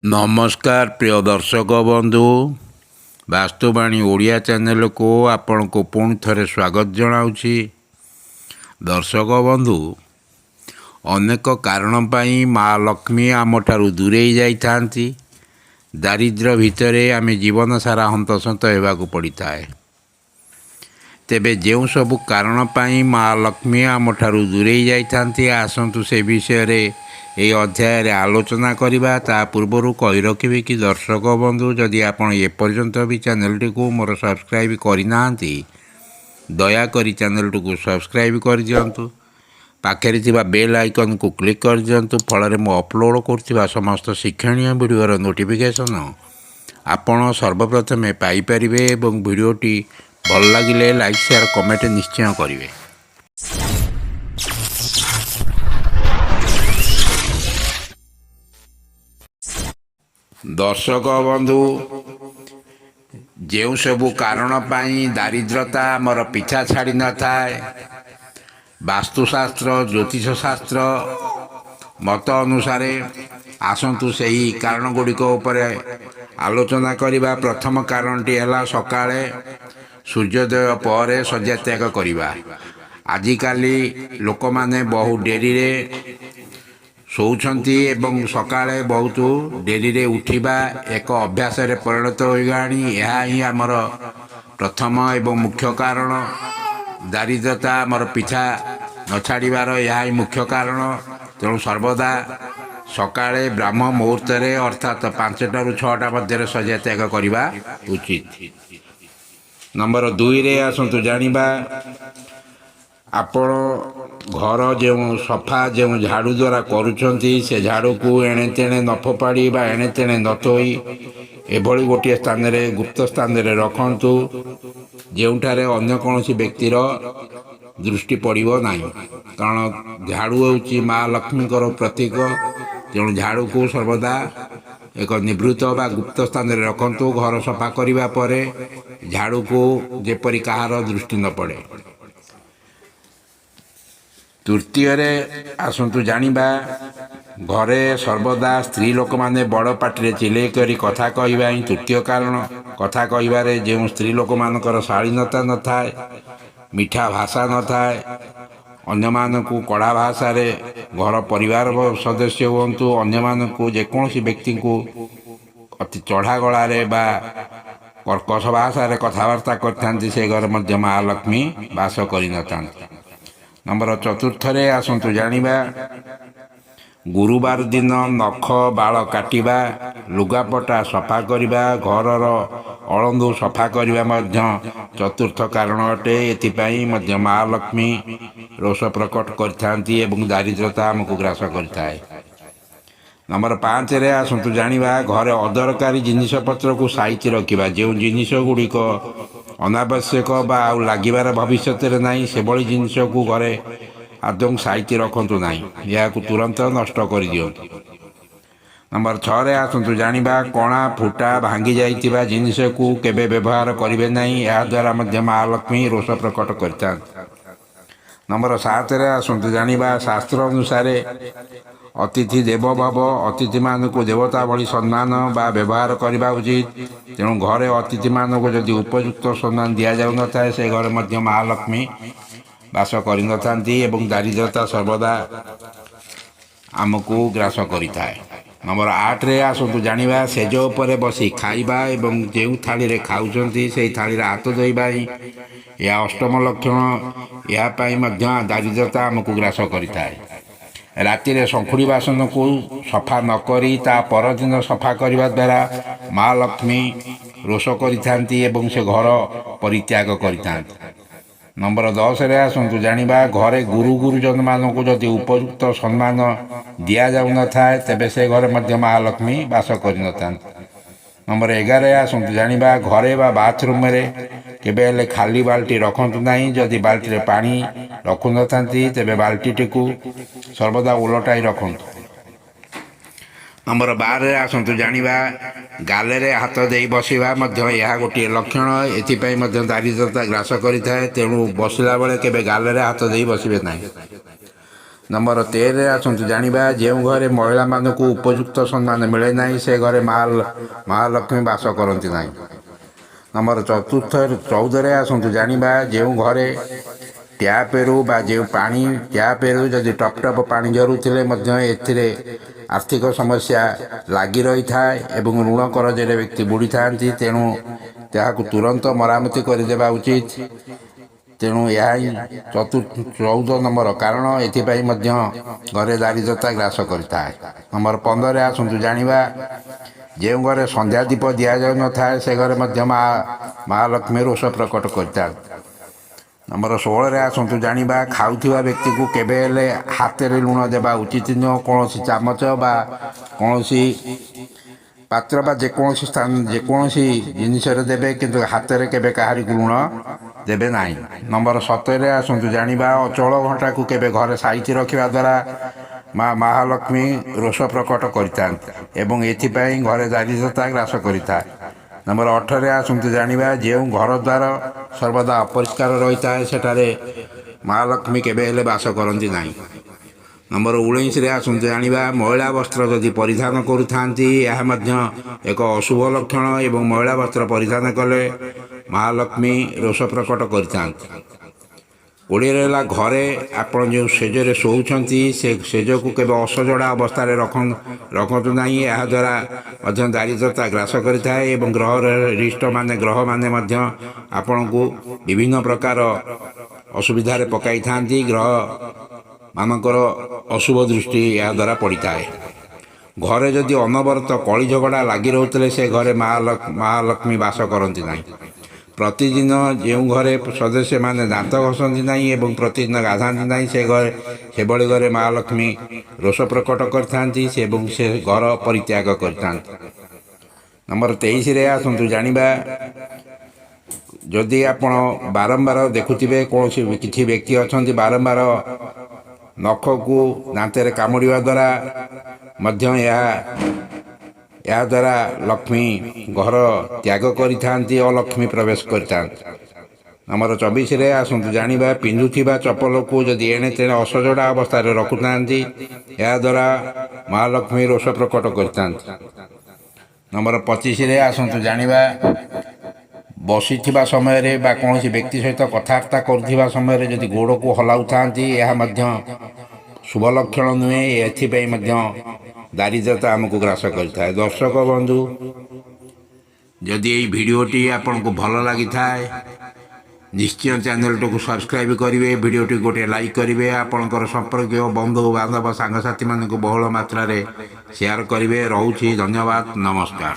नमस्कार प्रिय दर्शक बंधु वास्तुवाणी ओडिया चैनल को आपण को पुणी थे स्वागत जनाऊँगी। दर्शक बंधु अनेक कारण पाई माँ लक्ष्मी आम ठारू दूरेई जाइथांती। दारिद्र्य भितरे आमे जीवन सारा हंतसंत होगाकू पड़ता है। तेबे जो सबु कारण पाई माँ लक्ष्मी आम ठारू दूरेई जाइथांती आसंतु से विषय रे ये अध्याय रे आलोचना करिबा। ता पूर्वरु कहि रखिबे कि दर्शक बंधु जदि आपण एपर्यंत भी चैनल को मोर सब्सक्राइब करिनाहांती दयाकरी चैनल को सब्सक्राइब कर दियंतु। पाखे थिबा बेल आइकन को क्लिक कर दियंतु। फल मु अपलोड करथिबा समस्त शिक्षणीय वीडियोर नोटिफिकेशन आपण सर्वप्रथमे पाई परिबे एवं वीडियोटी भल लागिले लाइक शेयर कमेंट निश्चय करिवे। दर्शक बंधु जो सबु कारण पाई दारिद्रता मोर पीछा छाड़ी न थाए वास्तुशास्त्र ज्योतिष शास्त्र मत अनुसार आसंतु सही कारण गुड़िक आलोचना करिबा। प्रथम कारणटी है सकाळे सूर्योदय पर शଯ୍ୟା त्याग करिबा। आजिकाली लोक माने बहु डेरी रे शोउछंती एवं सकाळे बहुत डेरी रे उठिबा एक अभ्यास रे परिणत होइगाणी। यह ही आमर प्रथम एवं मुख्य कारण। दारिद्रता आमर पीछा न छाड़बार यह ही मुख्य कारण। तेणु सर्वदा सकाळे ब्राह्म मुहूर्त अर्थात 5टा ରୁ 6ଟା मध्य शଯ୍ୟା त्याग करिबा उचित। नंबर 2 रे आसंतु जानिबा आपण घर जो सफा जो झाड़ू द्वारा करुँच से झाड़ू को एणे तेणे न फोपाड़ी बा एणे तेणे न थोई एभली गोटे स्थान रे गुप्त स्थान रे रखंतु जोठारे अन्य कौनसी व्यक्तिर दृष्टि पड़ो ना। कारण झाड़ू हूँ माँ लक्ष्मी प्रतीक। तेणु झाड़ू को सर्वदा एक निवृत्त बा गुप्त स्थान रे रखंतु। घर सफा करिबा परे झाड़ू को जेपरी कहार दृष्टि न पड़े। तृतीय आसंतु जानिबा घरे सर्वदा स्त्री लोक माने बड़ पार्टी चिल्ले करी कथा कहवा ही तृतीय कारण। कथा कहबारे जो स्त्री लोक मानकर शालीनता न थाए मीठा भाषा न थाए अन्य मानकु कड़ा भाषा रे घर परिवार सदस्य हुंतु अन्य मानकु जेकोसी व्यक्ति को अति चढ़ा गलारे बा कर्कश भाषा रे कथबार्ता करथांती से घर मध्य महालक्ष्मी वास करि न थांती। नंबर 4 रे आसंतु जानिबा गुरुवार दिन नख बाल काटिबा लुगापटा सफा करिबा घरर अळंदु सफा करिबा मध्य चतुर्थ कारण अटे। एथिपाई मध्य महालक्ष्मी रोष प्रकट करथांती एवं दारिद्रता हमकु ग्रास करथाए। नंबर 5 रे आसंतु जानिबा घरे अदरकारी जिनिष पत्र को साइति रखिबा। जो जिनिष गुड़िक अनावश्यक बा आउ लागिबार भविष्य रे नाही से बड़ी जिनिष को घरे आदौ साइति रखंतु नाही या तुरंत नष्ट कर दियंतु। नंबर 6 रे आसंतु जानिबा कणा फुटा भांगी जाइतिबा जिनिष को केबे व्यवहार करिवे नाही। या द्वारा मध्य महालक्ष्मी रोष प्रकट करथांती। नंबर 7 रे आसंतु जानिबा शास्त्र अनुसार अतिथि देव भाव अतिथि मान को देवता भली सम्मान बा व्यवहार करने उचित। तेणु घरे अतिथि मान को जदि उपयुक्त सम्मान दि जाऊ न था से घर मध्य महालक्ष्मी वास कर दारिद्रता सर्वदा आमको ग्रास करिथाए। नंबर 8 रे आसंतु जानिबा सेज उपरे बसी खाइबा एवं जो थाली रे खाउछंती से थाली रे हाथ धोइबा ही या अष्टम लक्षण। या पाई मध्य दारिद्रता आमको ग्रास करिथाए। राति रे शंखुड़ी बासन को सफा न करी ता परदिन सफा करने द्वारा माँ लक्ष्मी रोष करिथांती एवं से घर परित्याग करिथांती। नंबर 10 रे आसंतु जानिबा घरे गुरु गुरुजन मान को जदि उपयुक्त सम्मान दि जाऊ न थाए तेबे से घर मध्य महालक्ष्मी वास करि न थांती। नंबर 11 रे आसंतु जानिबा घरे बा बाथरूम रे केबे हेले खाली बाल्टी रखंतु नाही। जदि बाल्टी रे पानी रखु न थांती तेबे बाल्टी को सर्वदा उलटाई रखंतु। नंबर 12 रे आसंतु जानिबा गाले रे हाथ दे बसिबा मध्य यह गोटे लक्षण। एथिपाई मध्य दारिद्रता ग्रास करिथाए। तेणु बसिला बेले केबे गाले रे हाथ दे बसिबे नाही। ନମ୍ବର 13ରେ ଆସନ୍ତୁ ଜାଣିବା ଯେଉଁ ଘରେ ମହିଳାମାନଙ୍କୁ ଉପଯୁକ୍ତ ସମ୍ମାନ ମିଳେ ନାହିଁ ସେ ଘରେ ମହାଲକ୍ଷ୍ମୀ ବାସ କରନ୍ତି ନାହିଁ। ନମ୍ବର 14ରେ ଆସନ୍ତୁ ଜାଣିବା ଯେଉଁ ଘରେ ଟ୍ୟାପରୁ ବା ଯେଉଁ ପାଣି ଟ୍ୟାପରୁ ଯଦି ଟପ୍ ଟପ୍ ପାଣି ଝରୁଥିଲେ ମଧ୍ୟ ଏଥିରେ ଆର୍ଥିକ ସମସ୍ୟା ଲାଗି ରହିଥାଏ ଏବଂ ଋଣ କରଜରେ ବ୍ୟକ୍ତି ବୁଡ଼ିଥାନ୍ତି। ତେଣୁ ତାହାକୁ ତୁରନ୍ତ ମରାମତି କରିଦେବା ଉଚିତ। ତେଣୁ ଏହା ହିଁ 14 ନମ୍ବର କାରଣ। ଏଥିପାଇଁ ମଧ୍ୟ ଘରେ ଦାରିଦ୍ରତା ଗ୍ରାସ କରିଥାଏ। ନମ୍ବର 15ରେ ଆସନ୍ତୁ ଜାଣିବା ଯେଉଁ ଘରେ ସନ୍ଧ୍ୟା ଦୀପ ଦିଆଯାଉନଥାଏ ସେ ଘରେ ମଧ୍ୟ ମହାଲକ୍ଷ୍ମୀ ରୋଷ ପ୍ରକଟ କରିଥାନ୍ତି। ନମ୍ବର 16ରେ ଆସନ୍ତୁ ଜାଣିବା ଖାଉଥିବା ବ୍ୟକ୍ତିକୁ କେବେ ହେଲେ ହାତରେ ଲୁଣ ଦେବା ଉଚିତ ନୁହେଁ। କୌଣସି ଚାମଚ ବା କୌଣସି ପାତ୍ର ବା ଯେକୌଣସି ଜିନିଷରେ ଦେବେ, କିନ୍ତୁ ହାତରେ କେବେ କାହାରିକୁ ଲୁଣ ଦେବେ ନାହିଁ। ନମ୍ବର 17ରେ ଆସନ୍ତୁ ଜାଣିବା ଅଚଳ ଘଣ୍ଟାକୁ କେବେ ଘରେ ସାଇତି ରଖିବା ଦ୍ୱାରା ମହାଲକ୍ଷ୍ମୀ ରୋଷ ପ୍ରକଟ କରିଥାନ୍ତି ଏବଂ ଏଥିପାଇଁ ଘରେ ଦାରିଦ୍ରତା ଗ୍ରାସ କରିଥାଏ। ନମ୍ବର 18ରେ ଆସନ୍ତୁ ଜାଣିବା ଯେଉଁ ଘର ଦ୍ୱାର ସର୍ବଦା ଅପରିଷ୍କାର ରହିଥାଏ ସେଠାରେ ମହାଲକ୍ଷ୍ମୀ କେବେ ହେଲେ ବାସ କରନ୍ତି ନାହିଁ। ନମ୍ବର 19ରେ ଆସନ୍ତୁ ଜାଣିବା ମଇଳା ବସ୍ତ୍ର ଯଦି ପରିଧାନ କରୁଥାନ୍ତି ଏହା ମଧ୍ୟ ଏକ ଅଶୁଭ ଲକ୍ଷଣ ଏବଂ ମଇଳା ବସ୍ତ୍ର ପରିଧାନ କଲେ ମହାଲକ୍ଷ୍ମୀ ରୋଷ ପ୍ରକଟ କରିଥାନ୍ତି। 20ରେ ହେଲା ଘରେ ଆପଣ ଯେଉଁ ସେଜରେ ଶୋଉଛନ୍ତି ସେ ସେଜକୁ କେବେ ଅସଜଡ଼ା ଅବସ୍ଥାରେ ରଖନ୍ତୁ ନାହିଁ। ଏହାଦ୍ୱାରା ମଧ୍ୟ ଦାରିଦ୍ରତା ଗ୍ରାସ କରିଥାଏ ଏବଂ ଗ୍ରହମାନେ ମଧ୍ୟ ଆପଣଙ୍କୁ ବିଭିନ୍ନ ପ୍ରକାର ଅସୁବିଧାରେ ପକାଇଥାନ୍ତି। ଗ୍ରହମାନଙ୍କର ଅଶୁଭ ଦୃଷ୍ଟି ଏହାଦ୍ୱାରା ପଡ଼ିଥାଏ। ଘରେ ଯଦି ଅନବରତ କଳି ଝଗଡ଼ା ଲାଗି ରହୁଥିଲେ ସେ ଘରେ ମହାଲକ୍ଷ୍ମୀ ବାସ କରନ୍ତି ନାହିଁ। ପ୍ରତିଦିନ ଯେଉଁ ଘରେ ସଦସ୍ୟମାନେ ଦାନ୍ତ ଘଷନ୍ତି ନାହିଁ ଏବଂ ପ୍ରତିଦିନ ଗାଧାନ୍ତି ନାହିଁ ସେଭଳି ଘରେ ମହାଲକ୍ଷ୍ମୀ ରୋଷ ପ୍ରକଟ କରିଥାନ୍ତି ଏବଂ ସେ ଘର ପରିତ୍ୟାଗ କରିଥାନ୍ତି। ନମ୍ବର 23ରେ ଆସନ୍ତୁ ଜାଣିବା ଯଦି ଆପଣ ବାରମ୍ବାର ଦେଖୁଥିବେ କିଛି ବ୍ୟକ୍ତି ଅଛନ୍ତି ବାରମ୍ବାର ନଖକୁ ଦାନ୍ତରେ କାମୁଡ଼ିବା ଦ୍ୱାରା ମଧ୍ୟ ଏହାଦ୍ୱାରା ଲକ୍ଷ୍ମୀ ଘର ତ୍ୟାଗ କରିଥାନ୍ତି ଓ ଲକ୍ଷ୍ମୀ ପ୍ରବେଶ କରିଥାନ୍ତି। ନମ୍ବର 24ରେ ଆସନ୍ତୁ ଜାଣିବା ପିନ୍ଧୁଥିବା ଚପଲକୁ ଯଦି ଏଣେ ତେଣେ ଅସଜଡ଼ା ଅବସ୍ଥାରେ ରଖୁଥାନ୍ତି ଏହାଦ୍ୱାରା ମହାଲକ୍ଷ୍ମୀ ରୋଷ ପ୍ରକଟ କରିଥାନ୍ତି। ନମ୍ବର 25ରେ ଆସନ୍ତୁ ଜାଣିବା ବସିଥିବା ସମୟରେ ବା କୌଣସି ବ୍ୟକ୍ତି ସହିତ କଥାବାର୍ତ୍ତା କରୁଥିବା ସମୟରେ ଯଦି ଗୋଡ଼କୁ ହଲାଉଥାନ୍ତି ଏହା ମଧ୍ୟ ଶୁଭ ଲକ୍ଷଣ ନୁହେଁ। ଏଥିପାଇଁ ମଧ୍ୟ ଦାରିଦ୍ରତା ଆମକୁ ଗ୍ରାସ କରିଥାଏ। ଦର୍ଶକ ବନ୍ଧୁ, ଯଦି ଏହି ଭିଡ଼ିଓଟି ଆପଣଙ୍କୁ ଭଲ ଲାଗିଥାଏ ନିଶ୍ଚୟ ଚ୍ୟାନେଲଟିକୁ ସବସ୍କ୍ରାଇବ୍ କରିବେ, ଭିଡ଼ିଓଟି ଗୋଟିଏ ଲାଇକ୍ କରିବେ, ଆପଣଙ୍କର ସମ୍ପର୍କୀୟ ବନ୍ଧୁ ବାନ୍ଧବ ସାଙ୍ଗସାଥିମାନଙ୍କୁ ବହୁଳ ମାତ୍ରାରେ ସେୟାର କରିବେ। ରହୁଛି, ଧନ୍ୟବାଦ, ନମସ୍କାର।